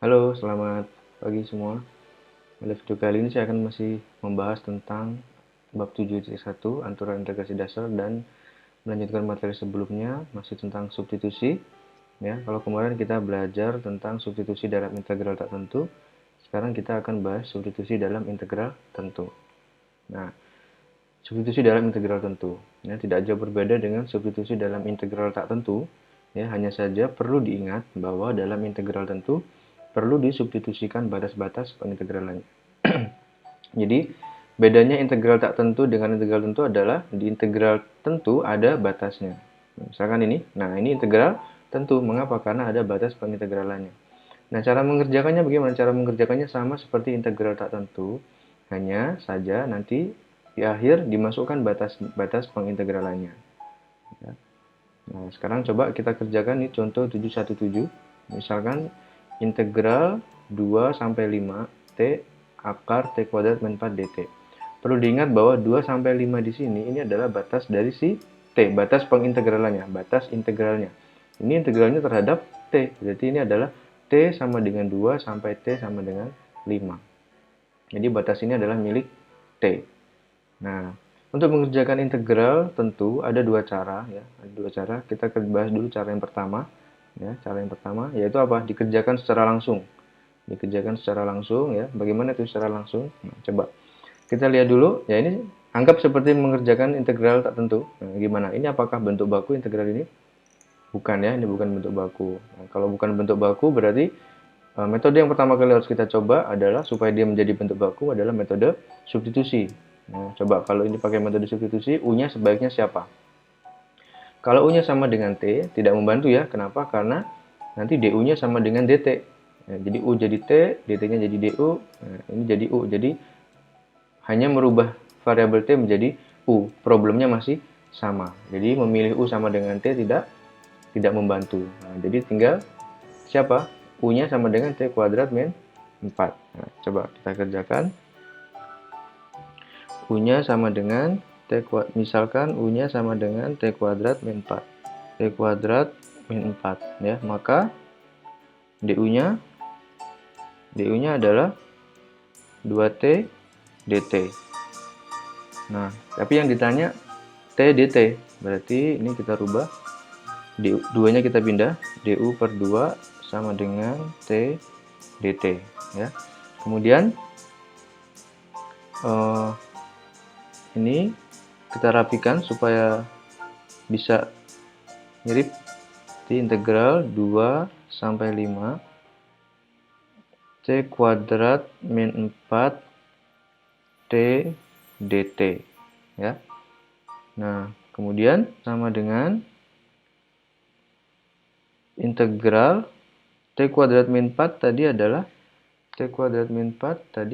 Halo, selamat pagi semua. Pada video kali ini saya akan masih membahas tentang bab 7.1 aturan integrasi dasar dan melanjutkan materi sebelumnya masih tentang substitusi. Ya, kalau kemarin kita belajar tentang substitusi dalam integral tak tentu, sekarang kita akan bahas substitusi dalam integral tentu. Nah, substitusi dalam integral tentu ya, tidak jauh berbeda dengan substitusi dalam integral tak tentu. Ya, hanya saja perlu diingat bahwa dalam integral tentu perlu disubstitusikan batas-batas pengintegralannya. Jadi, bedanya integral tak tentu dengan integral tentu adalah di integral tentu ada batasnya. Misalkan ini, nah ini integral tentu. Mengapa? Karena ada batas pengintegralannya. Nah, cara mengerjakannya bagaimana? Cara mengerjakannya sama seperti integral tak tentu, hanya saja nanti di akhir dimasukkan batas pengintegralannya. Ya. Nah, sekarang coba kita kerjakan nih contoh 717. Misalkan integral 2 sampai 5 T akar T kuadrat min 4 dt. Perlu diingat bahwa 2 sampai 5 di sini ini adalah batas dari si T, batas pengintegralannya, batas integralnya. Ini integralnya terhadap T, berarti ini adalah T sama dengan 2 sampai T sama dengan 5. Jadi batas ini adalah milik T. Nah, untuk mengerjakan integral tentu ada dua cara ya, ada dua cara. Kita bahas dulu cara yang pertama. Ya, cara yang pertama yaitu apa? Dikerjakan secara langsung. Dikerjakan secara langsung ya. Bagaimana itu secara langsung? Nah, coba kita lihat dulu. Ya ini anggap seperti mengerjakan integral tak tentu. Nah, gimana? Ini apakah bentuk baku integral ini? Bukan ya, ini bukan bentuk baku. Nah, kalau bukan bentuk baku berarti metode yang pertama kali harus kita coba adalah supaya dia menjadi bentuk baku adalah metode substitusi. Nah, coba kalau ini pakai metode substitusi, U-nya sebaiknya siapa? Kalau U-nya sama dengan T, tidak membantu ya. Kenapa? Karena nanti DU-nya sama dengan DT. Nah, jadi U jadi T, DT-nya jadi DU. Nah, ini jadi U. Jadi hanya merubah variabel T menjadi U. Problemnya masih sama. Jadi memilih U sama dengan T tidak membantu. Nah, jadi tinggal siapa? U-nya sama dengan T kuadrat min 4. Nah, coba kita kerjakan. U-nya sama dengan T kuadrat. Misalkan U-nya sama dengan T kuadrat min 4. T kuadrat min 4. Ya, maka DU-nya adalah 2T dt. Nah, tapi yang ditanya T dt. Berarti ini kita rubah. 2-nya kita pindah. DU per 2 sama dengan T dt. Ya. Kemudian ini kita rapikan supaya bisa mirip di integral 2 sampai 5 T kuadrat min 4 T dt ya. Nah, kemudian sama dengan integral T kuadrat min 4 tadi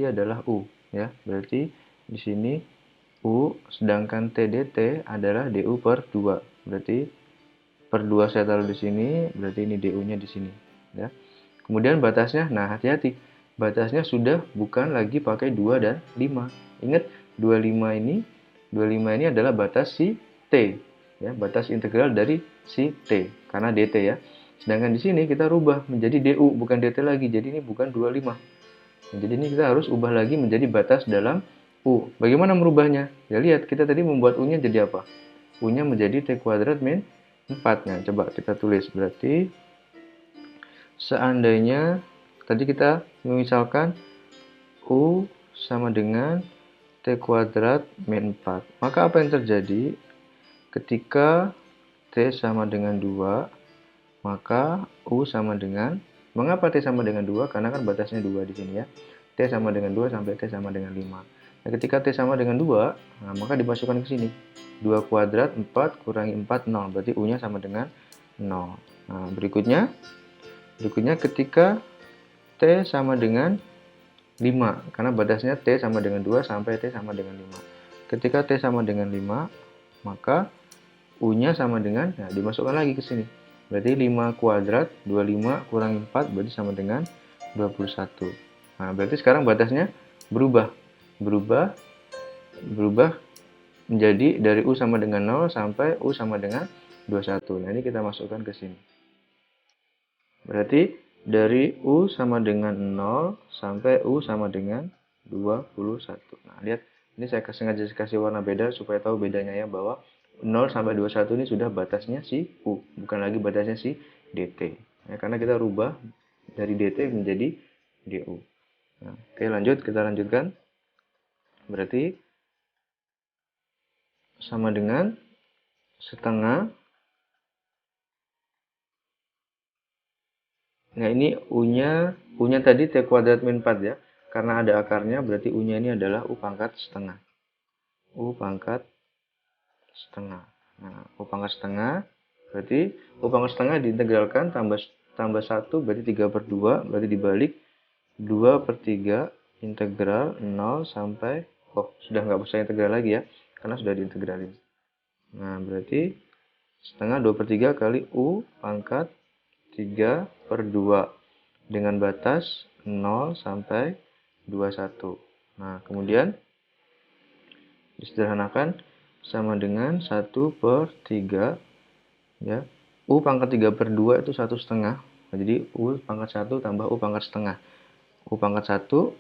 adalah U ya. Berarti di sini U sedangkan T dt adalah DU per 2. Berarti per 2 saya taruh di sini, berarti ini DU-nya di sini ya. Kemudian batasnya, nah hati-hati. Batasnya sudah bukan lagi pakai 2 dan 5. Ingat 25 ini adalah batas si T ya, batas integral dari si T karena dt ya. Sedangkan di sini kita rubah menjadi DU bukan dt lagi. Jadi ini bukan 25. Nah, jadi ini kita harus ubah lagi menjadi batas dalam U. Bagaimana merubahnya? Ya lihat, kita tadi membuat U-nya jadi apa? U-nya menjadi T kuadrat min 4. Nah, coba kita tulis. Berarti seandainya tadi kita misalkan U sama dengan T kuadrat min 4. Maka apa yang terjadi? Ketika T sama dengan 2, maka U sama dengan, mengapa T sama dengan 2? Karena kan batasnya 2 di sini ya. T sama dengan 2 sampai T sama dengan 5. Nah, ketika T sama dengan 2, nah, maka dimasukkan ke sini. 2 kuadrat 4 kurangi 4, 0. Berarti U-nya sama dengan 0. Nah, berikutnya ketika T sama dengan 5. Karena batasnya T sama dengan 2 sampai T sama dengan 5. Ketika T sama dengan 5, maka U-nya sama dengan, nah, dimasukkan lagi ke sini. Berarti 5 kuadrat, 25 kurangi 4, berarti sama dengan 21. Nah, berarti sekarang batasnya berubah menjadi dari U sama dengan 0 sampai U sama dengan 21. Nah, ini kita masukkan ke sini. Berarti dari U sama dengan 0 sampai U sama dengan 21. Nah, lihat, ini saya sengaja kasih warna beda supaya tahu bedanya ya, bahwa 0 sampai 21 ini sudah batasnya si U, bukan lagi batasnya si DT. Ya, karena kita rubah dari DT menjadi DU. Nah, oke, lanjut, kita lanjutkan. Berarti sama dengan setengah. Nah, ini U-nya tadi T kuadrat min 4 ya. Karena ada akarnya, berarti U-nya ini adalah U pangkat setengah. U pangkat setengah. Nah, U pangkat setengah, berarti U pangkat setengah diintegralkan, tambah 1, berarti 3/2, berarti dibalik 2/3 integral 0 sampai, sudah nggak usah integral lagi ya, karena sudah diintegralin. Nah, berarti setengah 2/3 kali U pangkat 3/2 dengan batas 0 sampai 21. Nah, kemudian disederhanakan sama dengan 1/3 ya. U pangkat 3/2 itu 1/2. Nah, jadi U pangkat 1 tambah U pangkat setengah. U pangkat 1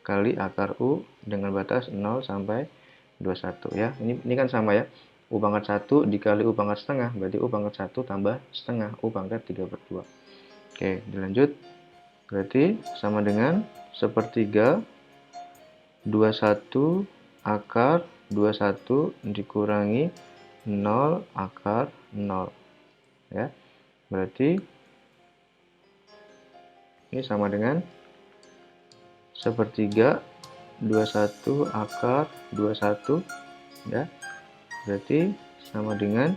kali akar U dengan batas 0 sampai 21 ya. Ini kan sama ya. U pangkat 1 dikali U pangkat setengah, berarti U pangkat 1 tambah setengah U pangkat 3/2. Oke, dilanjut. Berarti sama dengan 1/3 21 akar 21 dikurangi 0 akar 0 ya. Berarti ini sama dengan 1/3 21 akar 21 ya. Berarti sama dengan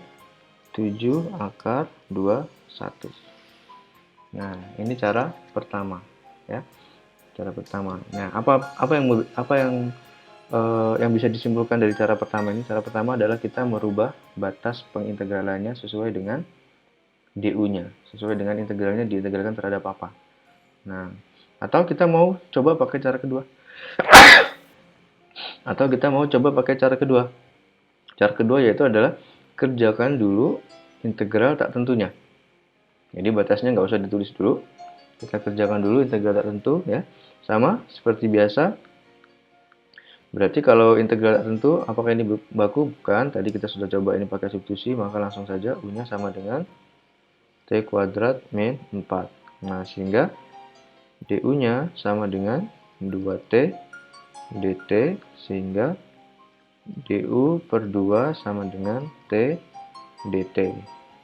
7 akar 21. Nah, ini cara pertama ya. Cara pertama. Nah, yang bisa disimpulkan dari cara pertama ini? Cara pertama adalah kita merubah batas pengintegralannya sesuai dengan DU-nya, sesuai dengan integralnya diintegralkan terhadap apa. Nah, atau kita mau coba pakai cara kedua. Cara kedua yaitu adalah kerjakan dulu integral tak tentunya. Jadi batasnya nggak usah ditulis dulu. Kita kerjakan dulu integral tak tentu ya. Sama seperti biasa. Berarti kalau integral tak tentu, apakah ini baku? Bukan. Tadi kita sudah coba ini pakai substitusi, maka langsung saja U-nya sama dengan T kuadrat min 4. Nah, sehingga DU-nya sama dengan 2T dt, sehingga DU/2 sama dengan T dt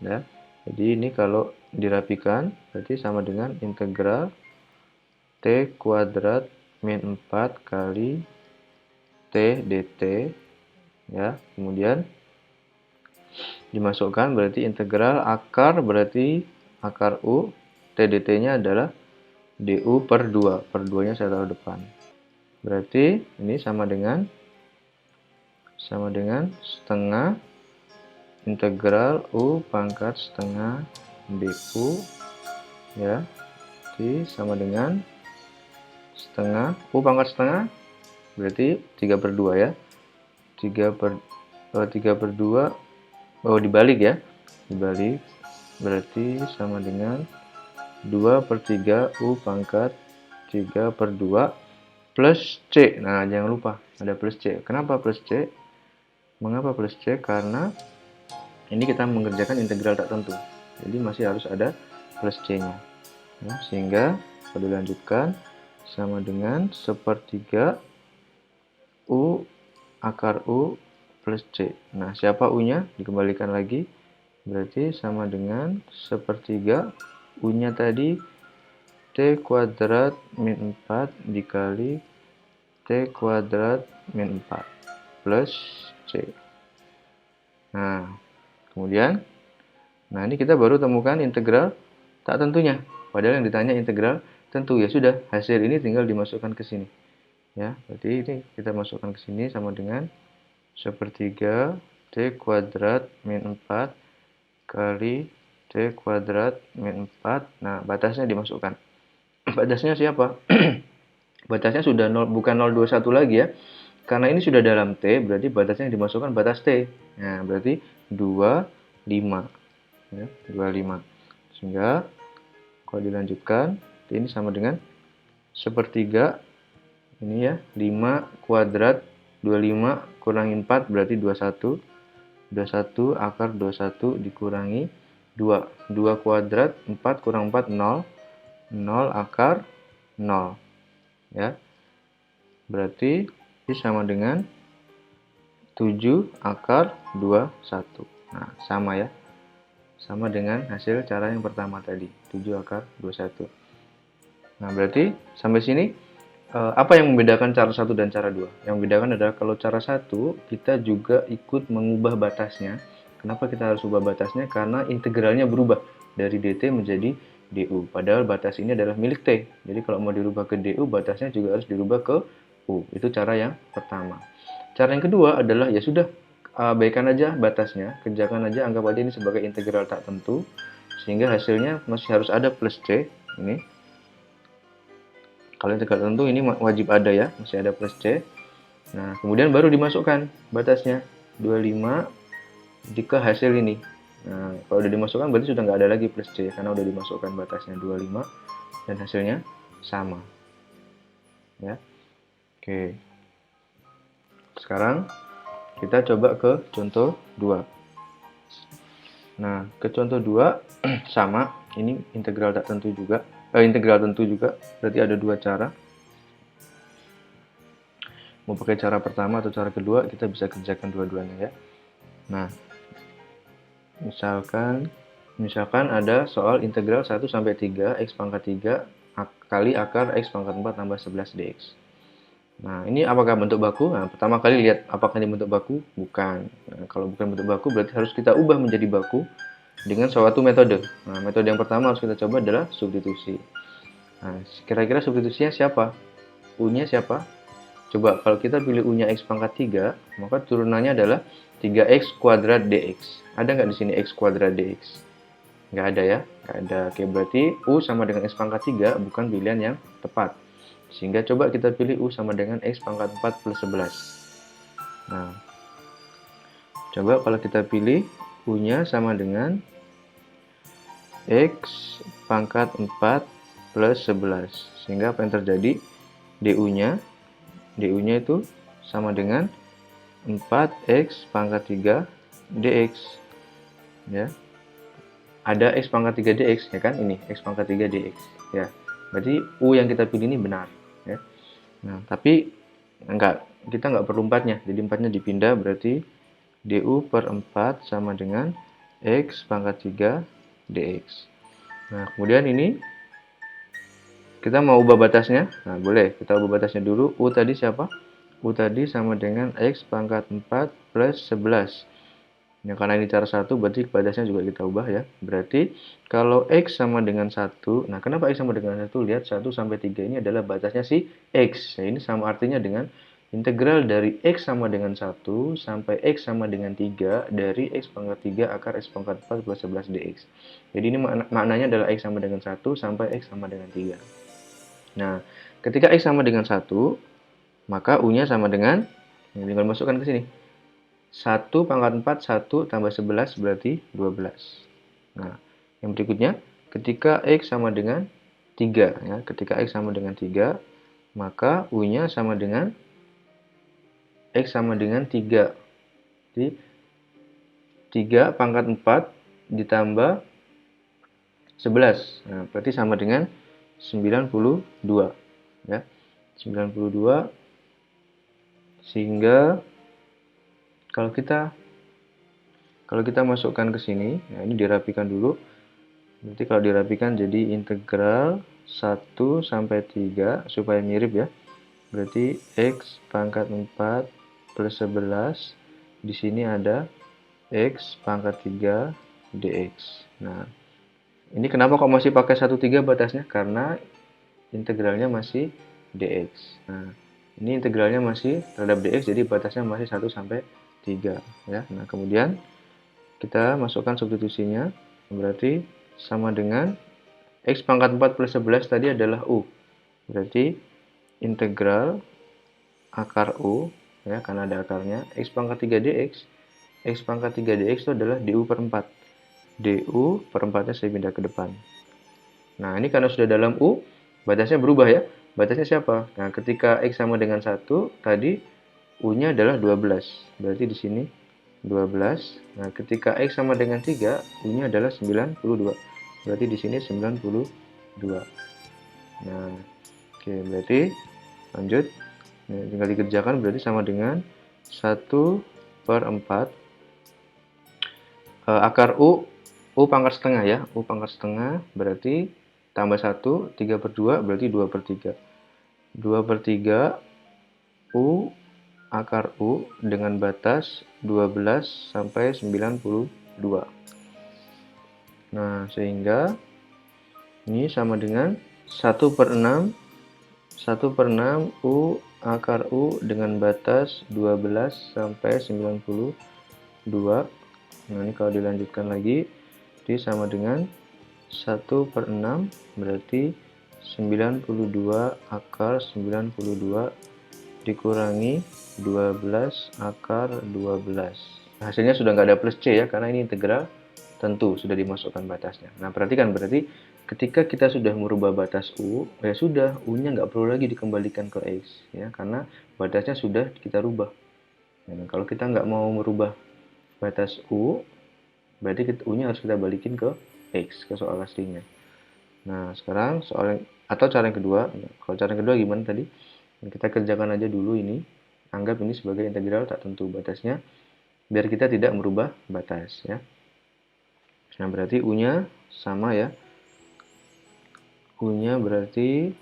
ya. Jadi ini kalau dirapikan berarti sama dengan integral T kuadrat min 4 kali T dt ya. Kemudian dimasukkan berarti integral akar, berarti akar U, T dt-nya adalah DU/2. Per 2-nya saya taruh depan. Berarti ini sama dengan setengah integral U pangkat setengah DU ya. Jadi sama dengan setengah U pangkat setengah, berarti 3/2 ya. 3/2 dibalik ya. Dibalik berarti sama dengan 2/3 U pangkat 3/2 plus C. Nah, jangan lupa ada plus C. Kenapa plus C? Mengapa plus C? Karena ini kita mengerjakan integral tak tentu. Jadi masih harus ada plus C-nya. Nah, sehingga kalau dilanjutkan sama dengan 1/3 U akar U plus C. Nah, siapa U-nya? Dikembalikan lagi. Berarti sama dengan 1/3 U-nya tadi T kuadrat min 4 dikali T kuadrat min 4 plus C. Nah, kemudian, ini kita baru temukan integral tak tentunya. Padahal yang ditanya integral tentu. Ya sudah, hasil ini tinggal dimasukkan ke sini. Ya, berarti ini kita masukkan ke sini sama dengan 1/3 T kuadrat min 4 kali T kuadrat min 4. Nah, batasnya dimasukkan. Batasnya siapa? Batasnya sudah 0, bukan 0,21 lagi ya. Karena ini sudah dalam T, berarti batasnya yang dimasukkan batas T. Nah, berarti 25. Ya, 25. Sehingga Kalau dilanjutkan, ini sama dengan sepertiga. Ini ya, 5 kuadrat 25 kurangi 4 berarti 21. 21 akar 21 dikurangi 2. 2 kuadrat 4 kurang 4 0. 0 akar 0. Ya. Berarti ini sama dengan 7 akar 21. Nah, sama ya. Sama dengan hasil cara yang pertama tadi, 7 akar 21. Nah, berarti sampai sini apa yang membedakan cara 1 dan cara 2? Yang membedakan adalah kalau cara 1 kita juga ikut mengubah batasnya. Kenapa kita harus ubah batasnya? Karena integralnya berubah dari dt menjadi du. Padahal batas ini adalah milik t. Jadi kalau mau dirubah ke du, batasnya juga harus dirubah ke u. Itu cara yang pertama. Cara yang kedua adalah ya sudah, abaikan aja batasnya, kerjakan aja, anggap aja ini sebagai integral tak tentu, sehingga hasilnya masih harus ada plus c. Ini kalau integral tentu ini wajib ada ya, masih ada plus c. Nah, kemudian baru dimasukkan batasnya 25 jika hasil ini. Nah, kalau udah dimasukkan berarti sudah nggak ada lagi plus c, karena udah dimasukkan batasnya 25 dan hasilnya sama. Ya, oke. Sekarang kita coba ke contoh 2. Nah, ke contoh 2 sama, ini integral tak tentu juga. Integral tentu juga, berarti ada dua cara. Mau pakai cara pertama atau cara kedua, kita bisa kerjakan dua-duanya ya. Nah, misalkan ada soal integral 1 sampai 3 x pangkat 3 kali akar x pangkat 4 tambah 11 dx. Nah, ini apakah bentuk baku? Nah, pertama kali lihat apakah ini bentuk baku? Bukan. Nah, kalau bukan bentuk baku berarti harus kita ubah menjadi baku dengan suatu metode. Nah, metode yang pertama harus kita coba adalah substitusi. Nah, kira-kira substitusinya siapa? U-nya siapa? Coba kalau kita pilih U-nya x pangkat 3, maka turunannya adalah 3x kuadrat dx. Ada nggak di sini x kuadrat dx? Nggak ada ya, nggak ada. Oke, berarti U sama dengan x pangkat 3 bukan pilihan yang tepat. Sehingga coba kita pilih U sama dengan x pangkat 4 plus 11. Nah, coba kalau kita pilih U-nya sama dengan x pangkat 4 plus 11. Sehingga apa yang terjadi? DU-nya itu sama dengan 4x pangkat 3 dx. Ya. Ada x pangkat 3 dx ya kan? Ini x pangkat 3 dx ya. Berarti U yang kita pilih ini benar ya. Nah, tapi kita nggak perlu 4-nya. Jadi 4-nya dipindah, berarti du per 4 sama dengan x pangkat 3 dx. Nah, kemudian ini kita mau ubah batasnya. Nah, boleh kita ubah batasnya dulu. U tadi siapa? U tadi sama dengan x pangkat 4 plus 11. Ya, karena ini cara 1, berarti batasnya juga kita ubah ya. Berarti kalau x sama dengan 1, nah kenapa x sama dengan 1? Lihat 1 sampai 3 ini adalah batasnya si x. Nah, ini sama artinya dengan integral dari x sama dengan 1 sampai x sama dengan 3 dari x pangkat 3 akar x pangkat 4 plus 11 dx. Jadi ini maknanya adalah x sama dengan 1 sampai x sama dengan 3. Nah, ketika x sama dengan 1, maka U-nya sama dengan, tinggal masukkan ke sini. 1 pangkat 4, 1 tambah 11 berarti 12. Nah, yang berikutnya, ketika x sama dengan 3. Ya, ketika x sama dengan 3, maka U-nya sama dengan x sama dengan 3. Jadi, 3 pangkat 4 ditambah 11. Nah, berarti sama dengan 92 ya. 92, sehingga kalau kita masukkan ke sini, nah ini dirapikan dulu. Berarti kalau dirapikan jadi integral 1 sampai 3 supaya mirip ya. Berarti x pangkat 4 plus 11, di sini ada x pangkat 3 dx. Nah, ini kenapa kok masih pakai 1/3 batasnya? Karena integralnya masih dx. Nah, ini integralnya masih terhadap dx, jadi batasnya masih 1 sampai 3 ya. Nah, kemudian kita masukkan substitusinya, berarti sama dengan x pangkat 4 plus 11 tadi adalah u. Berarti integral akar u ya, karena ada akarnya, x pangkat 3 dx. X pangkat 3 dx itu adalah du per 4. Du per 4-nya saya pindah ke depan. Nah, ini karena sudah dalam U, batasnya berubah ya. Batasnya siapa? Nah, ketika X sama dengan 1, tadi U-nya adalah 12. Berarti di sini 12. Nah, ketika X sama dengan 3, U-nya adalah 92. Berarti di sini 92. Nah, oke, berarti lanjut. Nah, tinggal dikerjakan berarti sama dengan 1/4 akar U pangkat setengah ya. U pangkat setengah berarti tambah 1, 3/2 berarti 2/3. 2/3 U akar U dengan batas 12 sampai 92. Nah, sehingga ini sama dengan 1/6 U akar U dengan batas 12 sampai 92. Nah, ini kalau dilanjutkan lagi, ini sama dengan 1/6 berarti 92 akar 92 dikurangi 12 akar 12. Hasilnya sudah nggak ada plus C ya, karena ini integral tentu sudah dimasukkan batasnya. Nah, perhatikan berarti ketika kita sudah merubah batas U, ya sudah, U-nya nggak perlu lagi dikembalikan ke X, ya, karena batasnya sudah kita rubah. Nah, kalau kita nggak mau merubah batas U, berarti U-nya harus kita balikin ke X, ke soal aslinya. Nah, sekarang atau cara yang kedua, kalau cara yang kedua gimana tadi? Kita kerjakan aja dulu ini, anggap ini sebagai integral tak tentu batasnya, biar kita tidak merubah batas, ya. Nah, berarti U-nya sama ya. U-nya berarti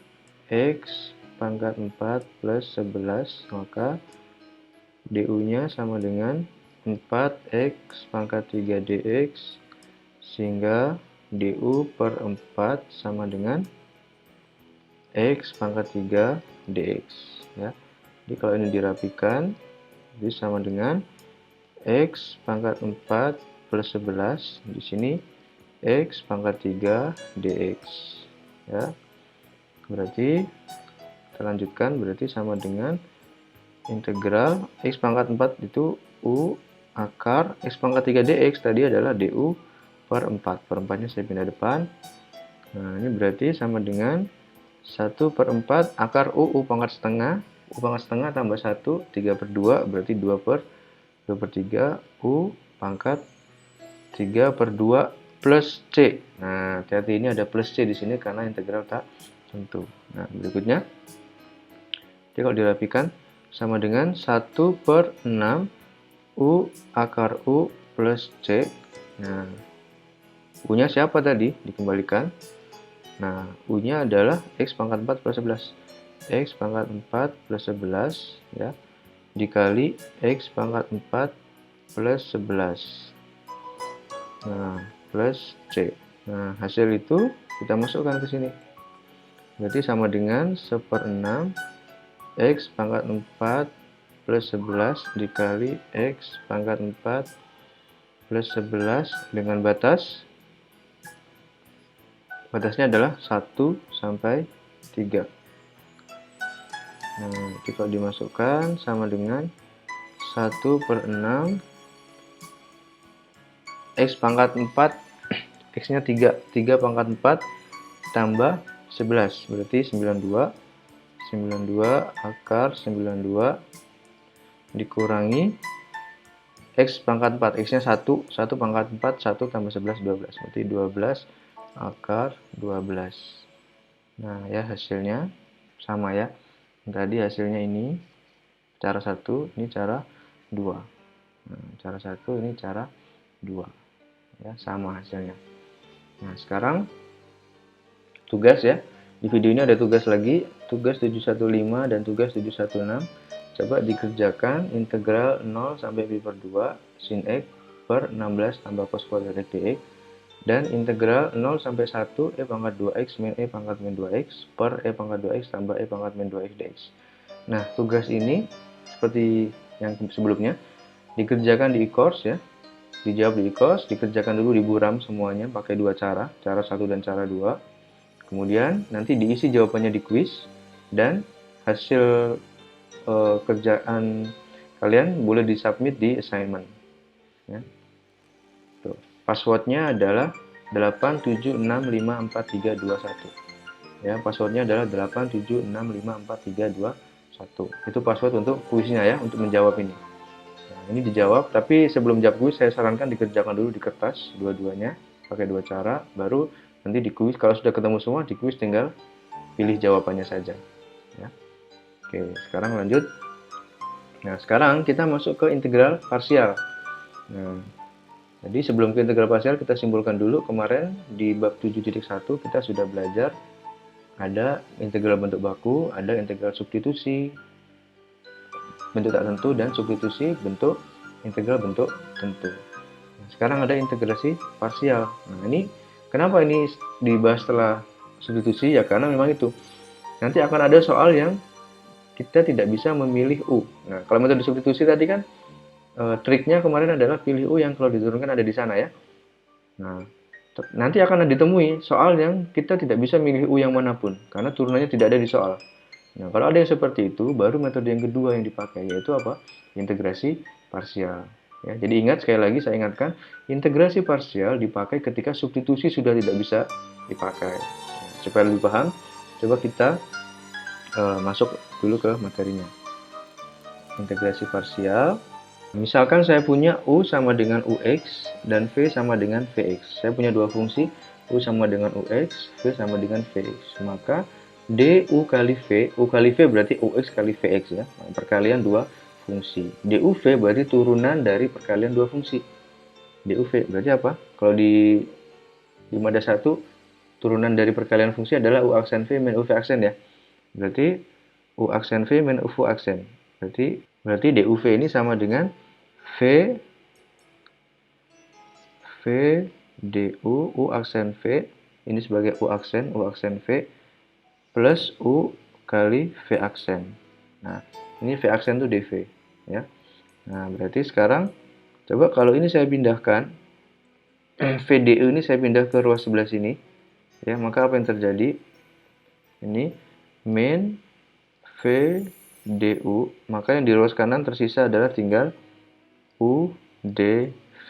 X pangkat 4 plus 11, maka DU-nya sama dengan 4X pangkat 3 DX, sehingga DU per 4 sama dengan X pangkat 3 DX, ya. Jadi kalau ini dirapikan, jadi sama dengan X pangkat 4 plus 11, di sini X pangkat 3 DX, ya. Berarti kita lanjutkan, berarti sama dengan integral X pangkat 4 itu U akar X pangkat 3 DX, tadi adalah DU per 4. Per 4-nya saya pindah depan. Nah, ini berarti sama dengan 1/4 akar U pangkat setengah. U pangkat setengah tambah 1, 3/2 berarti 2/3 U pangkat 3/2 plus C. Nah, hati-hati, ini ada plus C di sini karena integral tak tentu. Nah, berikutnya, jadi kalau dirapikan sama dengan 1/6 U akar U plus C. Nah, U-nya siapa tadi? Dikembalikan. Nah, U-nya adalah X pangkat 4 plus 11. X pangkat 4 plus 11, ya, dikali X pangkat 4 plus 11. Nah, plus C. Nah, hasil itu kita masukkan ke sini. Berarti sama dengan 1/6 X pangkat 4 plus 11 dikali X pangkat 4 plus 11 dengan batasnya adalah 1 sampai 3. Nah, jadi kalau dimasukkan sama dengan 1/6 X pangkat 4, X-nya 3 pangkat 4 tambah 11, berarti 92. 92 akar 92 dikurangi X pangkat 4, X-nya 1 pangkat 4, 1 tambah 11, 12, berarti 12 akar 12. Nah, ya, hasilnya sama ya. Tadi hasilnya ini cara 1, ini cara 2. Nah, cara 1, ini cara 2. Ya, sama hasilnya. Nah, sekarang tugas ya. Di video ini ada tugas lagi, tugas 715 dan tugas 716. Coba dikerjakan integral 0 sampai pi per 2 sin x per 16 tambah cos kuadrat dx dan integral 0 sampai 1 e pangkat 2x min e pangkat min 2x per e pangkat 2x tambah e pangkat min 2x dx. Nah, tugas ini seperti yang sebelumnya dikerjakan di e-course ya. Dijawab di e-course, dikerjakan dulu di buram semuanya pakai dua cara 1 dan cara 2. Kemudian nanti diisi jawabannya di quiz dan hasil kerjaan kalian boleh disubmit di assignment. Ya. Tuh. Passwordnya adalah 8765431. Ya, passwordnya adalah 8765431. Itu password untuk kuisnya ya, untuk menjawab ini. Nah, ini dijawab, tapi sebelum jawab kuis saya sarankan dikerjakan dulu di kertas dua-duanya, pakai dua cara, baru nanti di kuis kalau sudah ketemu semua di kuis tinggal pilih jawabannya saja. Ya. Oke, sekarang lanjut. Nah, sekarang kita masuk ke integral parsial. Nah, jadi sebelum ke integral parsial kita simpulkan dulu kemarin di bab 7.1 kita sudah belajar ada integral bentuk baku, ada integral substitusi bentuk tak tentu dan substitusi bentuk integral bentuk tentu. Nah, sekarang ada integrasi parsial. Nah, ini kenapa ini dibahas setelah substitusi ya karena memang itu. Nanti akan ada soal yang kita tidak bisa memilih U. Nah, kalau metode substitusi tadi kan triknya kemarin adalah pilih U yang kalau diturunkan ada di sana ya. Nah, nanti akan ditemui soal yang kita tidak bisa milih U yang manapun karena turunannya tidak ada di soal. Nah, kalau ada yang seperti itu, baru metode yang kedua yang dipakai yaitu apa? Integrasi parsial. Ya, jadi ingat sekali lagi saya ingatkan, integrasi parsial dipakai ketika substitusi sudah tidak bisa dipakai. Nah, supaya lebih paham, coba kita masuk dulu ke materinya. Integrasi parsial. Misalkan saya punya U sama dengan UX dan V sama dengan VX. Saya punya dua fungsi, U sama dengan UX, V sama dengan VX. Maka DU kali V, U kali V berarti UX kali VX ya. Perkalian dua fungsi. DUV berarti turunan dari perkalian dua fungsi. DUV berarti apa? Kalau di mada 1, turunan dari perkalian fungsi adalah U aksen V min UV aksen ya. Berarti U aksen V min UV aksen. Berarti DUV ini sama dengan V DU U aksen V ini sebagai U aksen V plus U kali V aksen. Nah, ini V aksen itu DV ya. Nah, berarti sekarang coba kalau ini saya pindahkan VDU ini saya pindah ke ruas sebelah sini ya, maka apa yang terjadi? Ini min V DU, maka yang di ruas kanan tersisa adalah tinggal UDV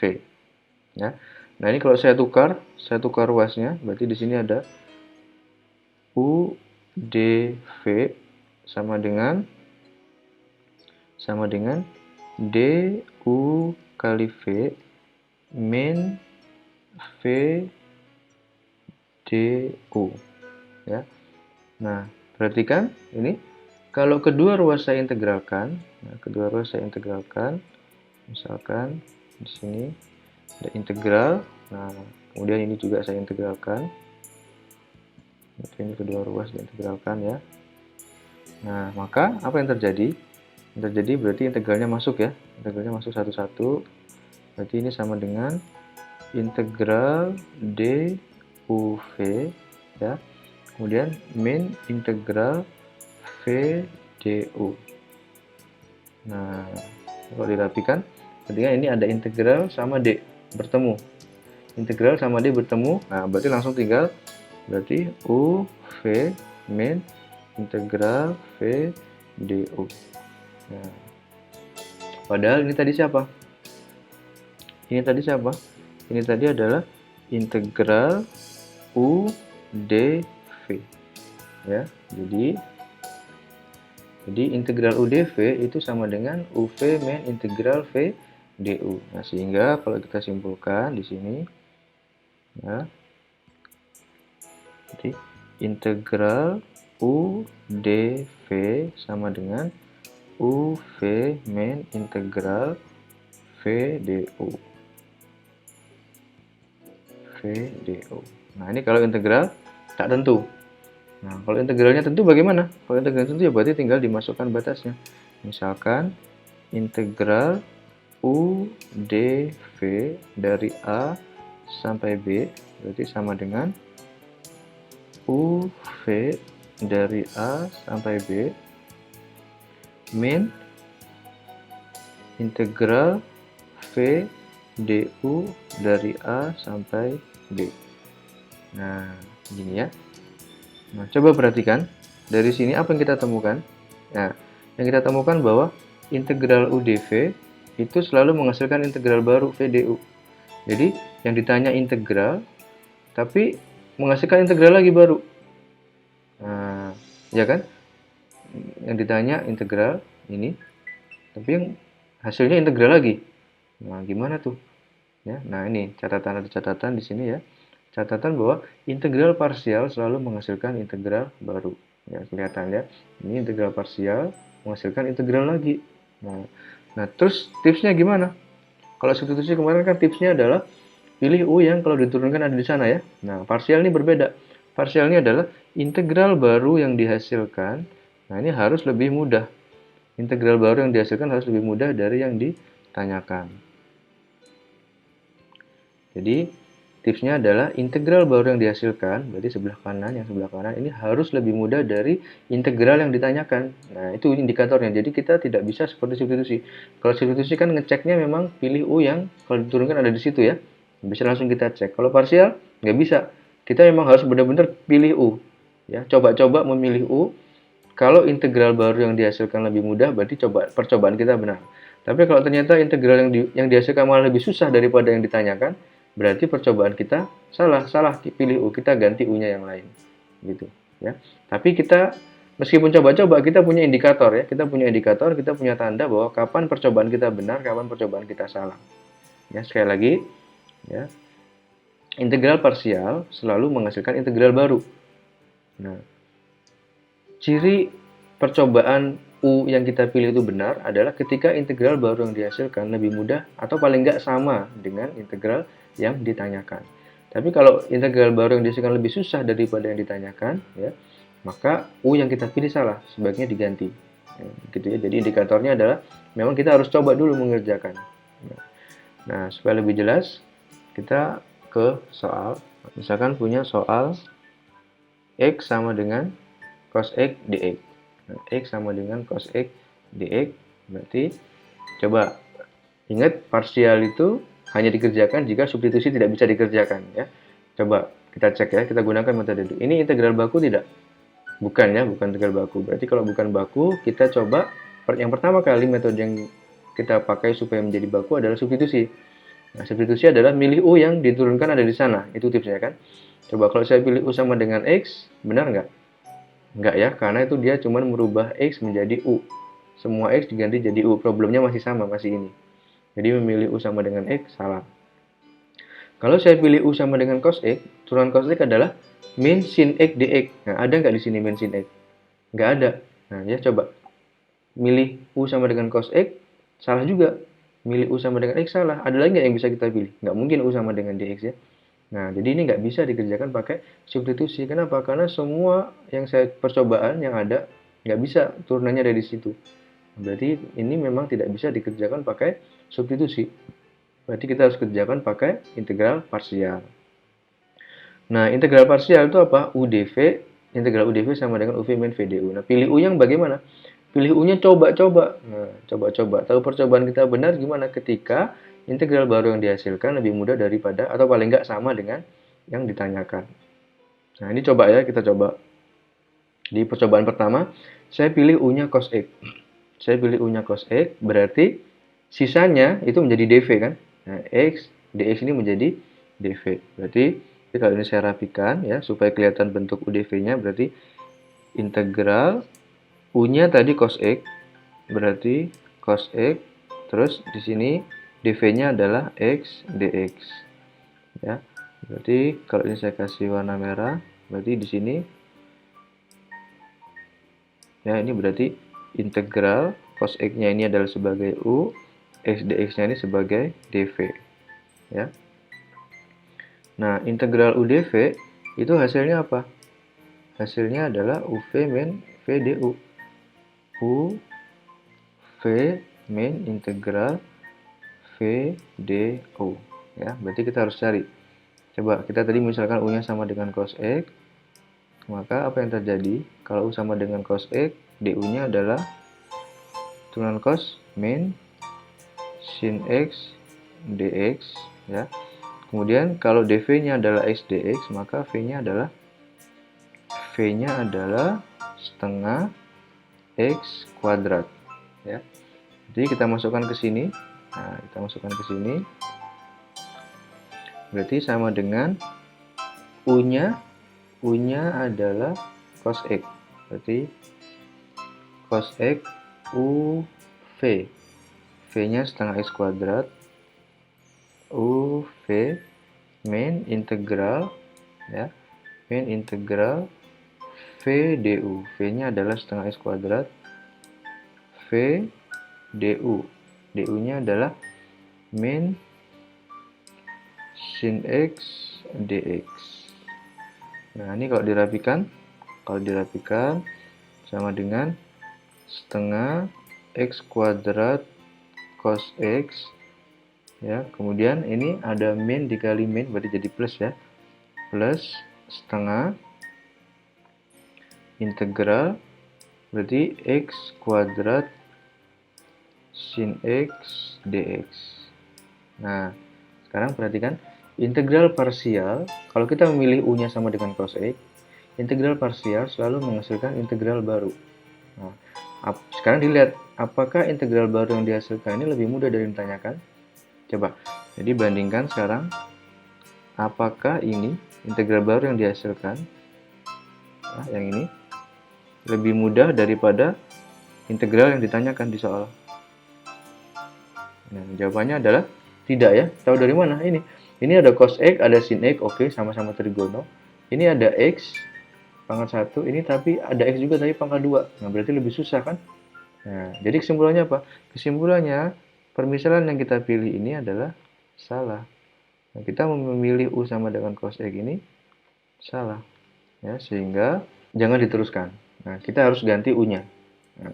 ya. Nah, ini kalau saya tukar ruasnya, berarti di sini ada UDV sama dengan DU kali V min V DU ya. Nah, perhatikan ini kalau kedua ruas saya integralkan, misalkan di sini ada integral, nah kemudian ini juga saya integralkan, ini kedua ruas diintegralkan ya. Nah, maka apa yang terjadi? Yang terjadi berarti integralnya masuk ya, integralnya masuk satu-satu, berarti ini sama dengan integral DUV ya, kemudian min integral VDU. Nah, kalau dirapikan, ketika ini ada integral sama D bertemu. Integral sama D bertemu, nah berarti langsung tinggal berarti UV min integral VDU. Nah, padahal ini tadi siapa? Ini tadi adalah integral UDV ya. Jadi integral UDV itu sama dengan UV min integral VDU. Nah, sehingga kalau kita simpulkan di sini ya. Jadi integral UDV sama dengan UV min integral VDU. Nah, ini kalau integral tak tentu. Nah, kalau integralnya tentu bagaimana? Kalau integral tentu ya berarti tinggal dimasukkan batasnya. Misalkan integral UDV dari A sampai B berarti sama dengan UV dari A sampai B min integral VDU dari A sampai B. Nah, gini ya. Nah, coba perhatikan dari sini apa yang kita temukan. Nah, yang kita temukan bahwa integral UDV itu selalu menghasilkan integral baru VDU. Jadi, yang ditanya integral tapi menghasilkan integral lagi baru. Nah, ya kan? Yang ditanya integral ini, tapi yang hasilnya integral lagi. Nah, gimana tuh? Ya, nah ini catatan di sini ya. Catatan bahwa integral parsial selalu menghasilkan integral baru. Ya, kelihatan ya. Ini integral parsial menghasilkan integral lagi. Nah, terus tipsnya gimana? Kalau substitusi kemarin kan tipsnya adalah pilih U yang kalau diturunkan ada di sana ya. Nah, parsial ini berbeda. Parsial ini adalah integral baru yang dihasilkan. Nah, ini harus lebih mudah. Integral baru yang dihasilkan harus lebih mudah dari yang ditanyakan. Jadi, tipsnya adalah integral baru yang dihasilkan, berarti sebelah kanan ini harus lebih mudah dari integral yang ditanyakan. Nah, itu indikatornya. Jadi kita tidak bisa seperti substitusi. Kalau substitusi kan ngeceknya memang pilih U yang kalau diturunkan ada di situ ya. Bisa langsung kita cek. Kalau parsial nggak bisa. Kita memang harus benar-benar pilih U. Ya, coba-coba memilih U. Kalau integral baru yang dihasilkan lebih mudah, berarti percobaan kita benar. Tapi kalau ternyata integral yang dihasilkan malah lebih susah daripada yang ditanyakan, berarti percobaan kita salah pilih U, kita ganti U-nya yang lain gitu ya. Tapi kita meskipun coba-coba kita punya indikator ya, kita punya tanda bahwa kapan percobaan kita benar, kapan percobaan kita salah ya. Sekali lagi ya, integral parsial selalu menghasilkan integral baru. Nah, ciri percobaan U yang kita pilih itu benar adalah ketika integral baru yang dihasilkan lebih mudah atau paling nggak sama dengan integral yang ditanyakan. Tapi kalau integral baru yang dihasilkan lebih susah daripada yang ditanyakan, ya, maka U yang kita pilih salah, sebaiknya diganti. Ya, gitu ya. Jadi indikatornya adalah memang kita harus coba dulu mengerjakan. Nah, supaya lebih jelas, kita ke soal. Misalkan punya soal X sama dengan cos X dx. Nah, X sama dengan cos X dx, berarti coba ingat parsial itu hanya dikerjakan jika substitusi tidak bisa dikerjakan ya. Coba kita cek ya, kita gunakan metode itu. Ini integral baku tidak? Bukan ya, bukan integral baku. Berarti kalau bukan baku, kita coba yang pertama kali metode yang kita pakai supaya menjadi baku adalah substitusi. Nah, substitusi adalah milih U yang diturunkan ada di sana. Itu tipsnya kan. Coba kalau saya pilih U sama dengan X, benar nggak? Enggak ya, karena itu dia cuma merubah X menjadi U. Semua X diganti jadi U. Problemnya masih sama, masih ini. Jadi memilih U sama dengan X, salah. Kalau saya pilih U sama dengan cos X, turunan cos X adalah min sin X dx. Nah, ada nggak di sini min sin X? Nggak ada. Nah, ya coba. Milih U sama dengan cos X, salah juga. Milih U sama dengan X, salah. Ada lagi nggak yang bisa kita pilih? Nggak mungkin U sama dengan dx ya. Nah, jadi ini nggak bisa dikerjakan pakai substitusi. Kenapa? Karena semua yang saya percobaan yang ada nggak bisa turunannya dari situ. Berarti ini memang tidak bisa dikerjakan pakai substitusi. Berarti kita harus kerjakan pakai integral parsial. Nah, integral parsial itu apa? UdV, integral UdV sama dengan UV min VdU. Nah, pilih U yang bagaimana? Pilih U-nya coba-coba. Nah, coba-coba. Tahu percobaan kita benar gimana ketika integral baru yang dihasilkan lebih mudah daripada atau paling nggak sama dengan yang ditanyakan. Nah, ini coba ya, kita coba. Di percobaan pertama, saya pilih U-nya cos X. Saya pilih U-nya cos X, berarti sisanya itu menjadi dV kan. Nah, X, dx ini menjadi dV. Berarti kalau ini saya rapikan ya, supaya kelihatan bentuk UdV-nya, berarti integral U-nya tadi cos X, berarti cos X, terus di sini dv-nya adalah X dx. Ya. Berarti kalau ini saya kasih warna merah, berarti di sini ya, ini berarti integral cos X-nya ini adalah sebagai U, X dx-nya ini sebagai dv. Ya. Nah, integral UdV itu hasilnya apa? Hasilnya adalah UV min VdU. UV min integral VdU. Ya, berarti kita harus cari. Coba kita tadi misalkan U-nya sama dengan cos X, maka apa yang terjadi? Kalau U sama dengan cos X, DU-nya adalah turunan cos min sin X dx ya. Kemudian kalau dv-nya adalah X dx, maka V-nya adalah setengah X kuadrat ya. Jadi kita masukkan ke sini. Nah, kita masukkan ke sini. Berarti sama dengan U-nya adalah cos X. Berarti cos X U V. V-nya setengah X kuadrat. U V min integral ya. Min integral V du. V-nya adalah setengah X kuadrat. V du. Du-nya adalah min sin X dx. Nah, ini kalau dirapikan sama dengan setengah X kuadrat cos X ya. Kemudian ini ada min dikali min berarti jadi plus ya. Plus setengah integral berarti X kuadrat sin X dx. Nah, sekarang perhatikan integral parsial. Kalau kita memilih U-nya sama dengan cos X, integral parsial selalu menghasilkan integral baru. Nah, sekarang dilihat apakah integral baru yang dihasilkan ini lebih mudah dari yang ditanyakan. Coba, jadi bandingkan sekarang apakah ini integral baru yang dihasilkan, nah, yang ini lebih mudah daripada integral yang ditanyakan di soal. Nah, jawabannya adalah tidak ya. Tahu dari mana? Ini ada cos X, ada sin X, oke, sama-sama trigono. Ini ada X pangkat 1, ini tapi ada X juga tapi pangkat 2. Nah, berarti lebih susah kan? Nah, jadi kesimpulannya apa? Kesimpulannya, permisalan yang kita pilih ini adalah salah. Nah, kita memilih U sama dengan cos X ini salah. Ya, sehingga jangan diteruskan. Nah, kita harus ganti U-nya. Nah,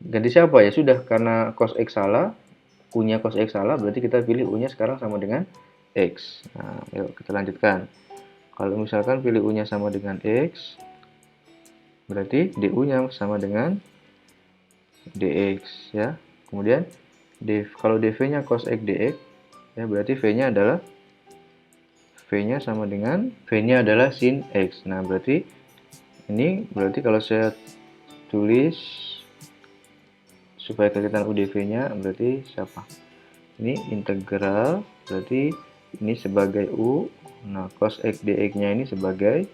ganti siapa ya? Sudah, karena cos X salah, U-nya cos X salah, berarti kita pilih U-nya sekarang sama dengan X. Nah, yuk kita lanjutkan. Kalau misalkan pilih U-nya sama dengan X, berarti du-nya sama dengan dx ya. Kemudian kalau dv-nya cos X dx ya, berarti v-nya adalah sama dengan v-nya adalah sin X. Nah, berarti kalau saya tulis supaya kelihatan UDV-nya, berarti siapa? Ini integral, berarti ini sebagai U. Nah, cos X dx-nya ini sebagai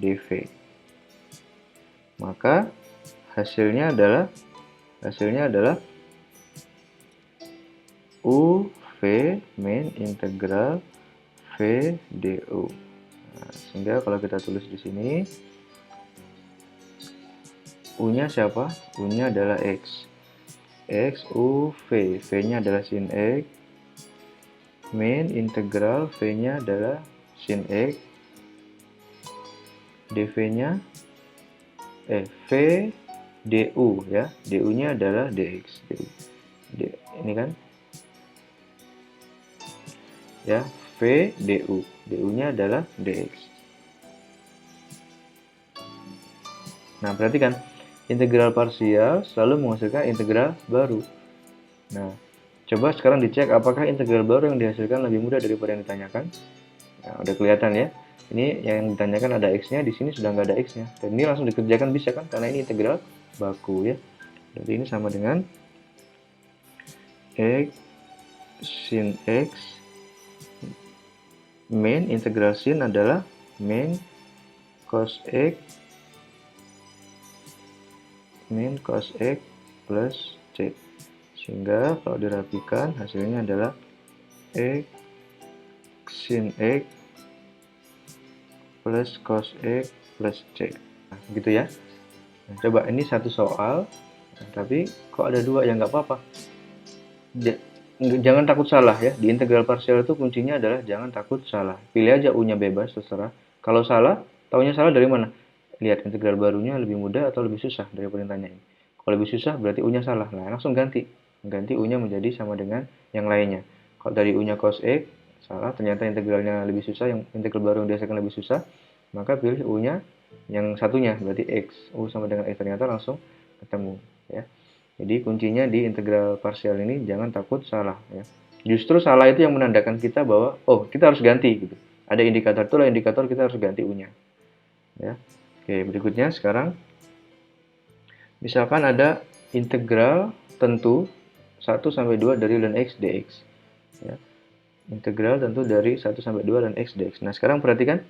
dV. Maka hasilnya adalah UV min integral V du. Nah, sehingga kalau kita tulis di sini, U-nya siapa? U-nya adalah X. X U V. V-nya adalah sin X. Min integral V-nya adalah sin X. dV-nya V du ya. Du-nya adalah dx. Ini kan? Ya, V du. Du-nya adalah dx. Nah, perhatikan. Integral parsial selalu menghasilkan integral baru. Nah, coba sekarang dicek apakah integral baru yang dihasilkan lebih mudah daripada yang ditanyakan. Nah, udah kelihatan ya. Ini yang ditanyakan ada X-nya, di sini sudah nggak ada X-nya. Dan ini langsung dikerjakan bisa kan, karena ini integral baku ya. Jadi ini sama dengan X sin X min integral sin adalah min cos X plus C. Sehingga kalau dirapikan hasilnya adalah X sin X plus cos X plus C. Nah, gitu ya. Nah, coba ini satu soal, tapi kok ada dua ya, nggak apa-apa. Jangan takut salah ya. Di integral parsial itu kuncinya adalah jangan takut salah. Pilih aja U-nya bebas, terserah. Kalau salah, taunya salah dari mana? Lihat integral barunya lebih mudah atau lebih susah daripada yang tanyain. Kalau lebih susah berarti U-nya salah. Nah, langsung ganti U-nya menjadi sama dengan yang lainnya. Kalau dari U-nya cos X salah, ternyata integralnya lebih susah, yang integral baru yang dihasilkan lebih susah, maka pilih U-nya yang satunya, berarti X. U sama dengan X, ternyata langsung ketemu ya. Jadi kuncinya di integral parsial ini jangan takut salah ya. Justru salah itu yang menandakan kita bahwa oh, kita harus ganti gitu. Ada indikator, itulah indikator kita harus ganti U-nya. Ya. Oke, berikutnya sekarang misalkan ada integral tentu 1 sampai 2 dari ln X dx. Ya. Integral tentu dari 1 sampai 2 ln X dx. Nah, sekarang perhatikan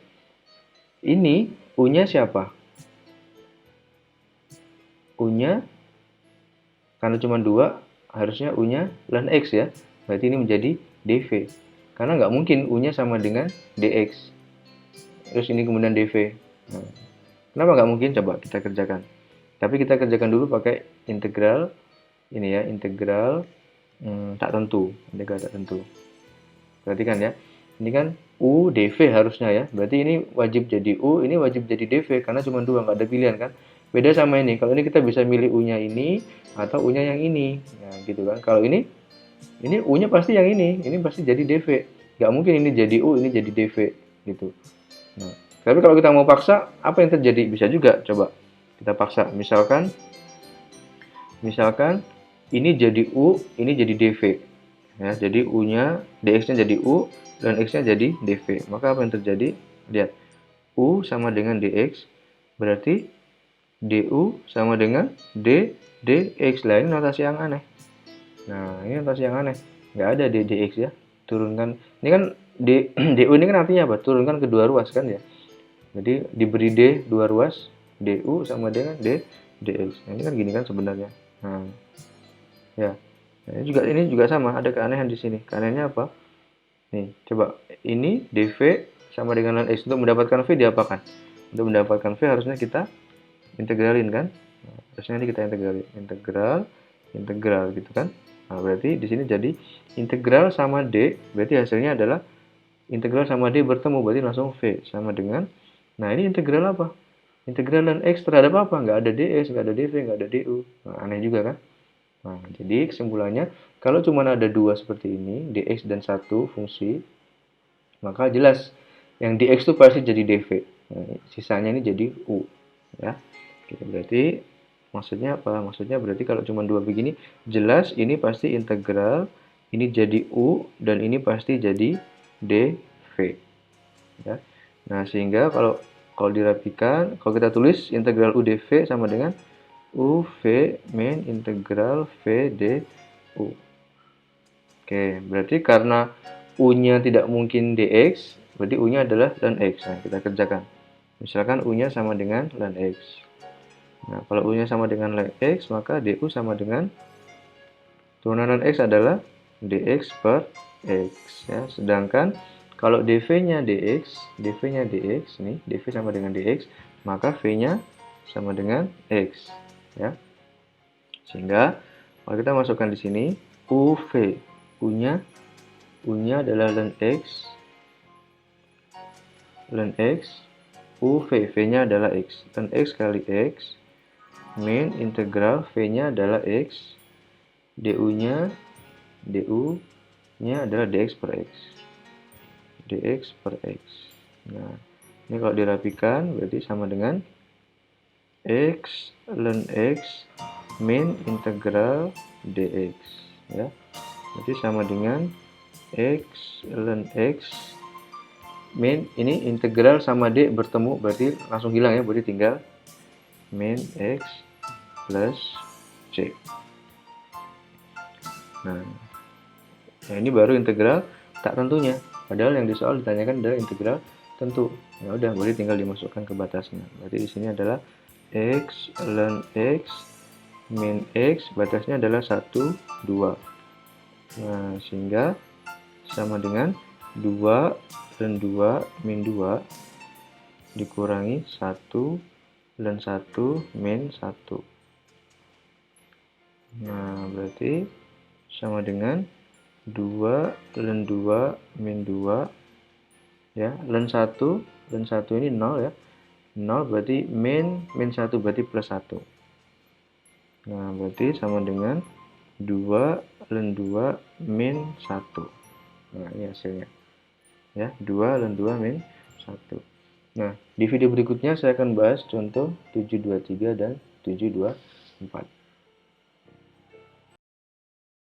Ini U-nya siapa? U-nya karena cuma 2, harusnya U-nya ln X ya. Berarti ini menjadi dV. Karena nggak mungkin U-nya sama dengan dx. Terus ini kemudian dV. Nah, kenapa nggak mungkin? Coba kita kerjakan. Tapi kita kerjakan dulu pakai integral. Ini ya, integral tak tentu. Integral tak tentu. Perhatikan ya. Ini kan U dV harusnya ya. Berarti ini wajib jadi U, ini wajib jadi dV. Karena cuma 2, nggak ada pilihan kan. Beda sama ini. Kalau ini kita bisa milih U-nya ini atau U-nya yang ini. Nah, gitu kan. Kalau ini U-nya pasti yang ini pasti jadi dV. Nggak mungkin ini jadi U, ini jadi dV. Gitu. Nah, tapi kalau kita mau paksa, apa yang terjadi? Bisa juga. Coba kita paksa. Misalkan ini jadi U, ini jadi dV. Ya, jadi U-nya, dx-nya jadi U, dan x-nya jadi dV. Maka apa yang terjadi? Lihat, U sama dengan dx, berarti du sama dengan dx. Lah, ini notasi yang aneh. Nah, ini notasi yang aneh. Nggak ada dx ya. Turunkan. Ini kan du ini kan artinya apa? Turunkan kedua ruas kan ya. Jadi diberi d dua ruas, du sama dengan dx. Nah, ini kan gini kan sebenarnya. Nah, ya. Nah, ini juga sama, ada keanehan di sini. Keanehannya apa? Nih, coba. Ini dv sama dengan ln x. Untuk mendapatkan v diapakan? Untuk mendapatkan v harusnya kita integralin kan? Nah, harusnya ini kita integralin. Integral gitu kan? Nah, berarti di sini jadi integral sama d, berarti hasilnya adalah integral sama d bertemu, berarti langsung v sama dengan. Nah, ini integral apa? Integral ln x terhadap apa? Nggak ada ds, nggak ada dv, nggak ada du. Nah, aneh juga kan? Nah, jadi kesimpulannya, kalau cuma ada 2 seperti ini, dx dan 1 fungsi, maka jelas yang dx itu pasti jadi dv. Nah, sisanya ini jadi u. Ya. Oke, berarti maksudnya apa? Maksudnya berarti kalau cuma 2 begini, jelas ini pasti integral, ini jadi u, dan ini pasti jadi dv. Ya. Nah, sehingga kalau dirapikan, kalau kita tulis integral u dv sama dengan UV min integral V du. Oke, berarti karena U-nya tidak mungkin dx, berarti U-nya adalah ln x. Nah, kita kerjakan. Misalkan U-nya sama dengan ln x. Nah, kalau U-nya sama dengan ln x, maka du sama dengan turunan ln x adalah dx per x. Ya. Sedangkan kalau dv-nya dx, nih, dv sama dengan dx, maka v-nya sama dengan x. Ya. Sehingga kalau kita masukkan di sini UV, U-nya adalah ln x, UV, V-nya adalah x. Ln x kali x, min integral V-nya adalah x, du-nya adalah dx per x. Nah, ini kalau dirapikan berarti sama dengan x ln x min integral dx ya. Berarti sama dengan x ln x min ini integral sama d bertemu berarti langsung hilang ya, berarti tinggal min x plus c. Nah, ini baru integral tak tentunya. Padahal yang di soal ditanyakan adalah integral tentu. Ya udah, berarti tinggal dimasukkan ke batasnya. Berarti di sini adalah x ln x min x, batasnya adalah 1, 2. Nah, sehingga sama dengan 2 ln 2 min 2 dikurangi 1 ln 1 min 1. Nah, berarti sama dengan 2 ln 2 min 2 ya, ln 1 ini 0 ya. 0 berarti min 1 berarti plus 1. Nah, berarti sama dengan 2 ln 2 min 1. Nah, ini hasilnya. Ya, 2 ln 2 min 1. Nah, di video berikutnya saya akan bahas contoh 723 dan 724.